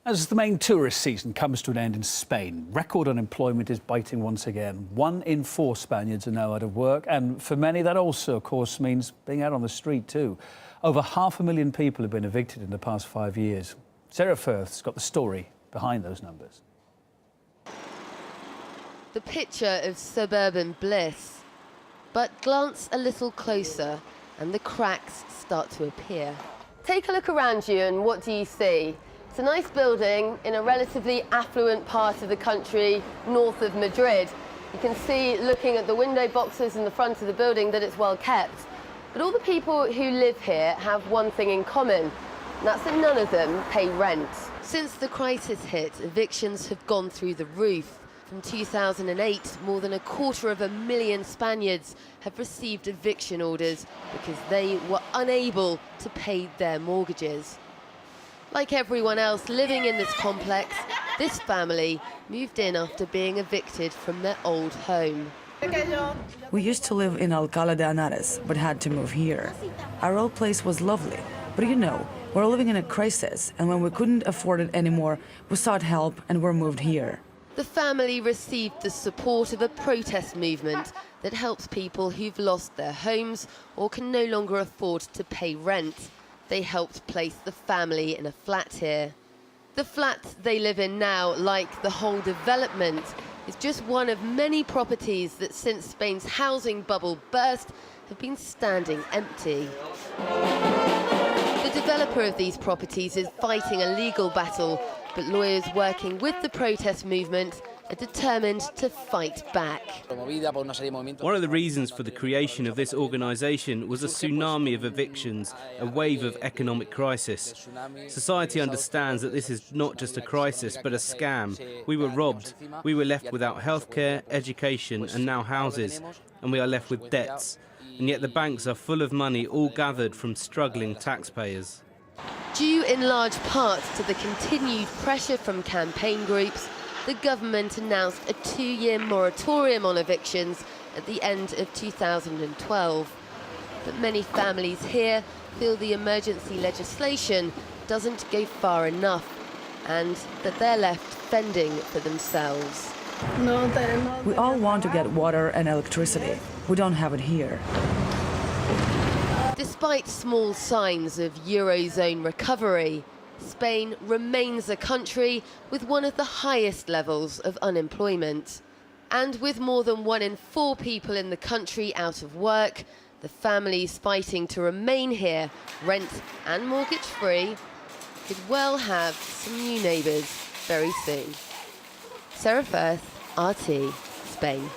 As the main tourist season comes to an end in Spain, record unemployment is biting once again. 1 in 4 Spaniards are now out of work, and for many that also, of course, means being out on the street too. Over 500,000 people have been evicted in the past 5 years. Sarah Firth's got the story behind those numbers. The picture of suburban bliss. But glance a little closer and the cracks start to appear. Take a look around you and what do you see? It's a nice building in a relatively affluent part of the country north of Madrid. You can see, looking at the window boxes in the front of the building, that it's well kept. But all the people who live here have one thing in common, and that's that none of them pay rent. Since the crisis hit, evictions have gone through the roof. From 2008, more than 250,000 Spaniards have received eviction orders because they were unable to pay their mortgages. Like everyone else living in this complex, this family moved in after being evicted from their old home. We used to live in Alcalá de Henares, but had to move here. Our old place was lovely, but you know, we're living in a crisis, and when we couldn't afford it anymore, we sought help and were moved here. The family received the support of a protest movement that helps people who've lost their homes or can no longer afford to pay rent. They helped place the family in a flat here. The flat they live in now, like the whole development, is just one of many properties that since Spain's housing bubble burst have been standing empty. The developer of these properties is fighting a legal battle, but lawyers working with the protest movement are determined to fight back. One of the reasons for the creation of this organisation was a tsunami of evictions, a wave of economic crisis. Society understands that this is not just a crisis, but a scam. We were robbed. We were left without healthcare, education, and now houses. And we are left with debts. And yet the banks are full of money, all gathered from struggling taxpayers. Due in large part to the continued pressure from campaign groups, the government announced a 2-year moratorium on evictions at the end of 2012. But many families here feel the emergency legislation doesn't go far enough and that they're left fending for themselves. We all want to get water and electricity. We don't have it here. Despite small signs of Eurozone recovery, Spain remains a country with one of the highest levels of unemployment. And with more than 1 in 4 people in the country out of work, the families fighting to remain here, rent and mortgage-free, could well have some new neighbours very soon. Sarah Firth, RT, Spain.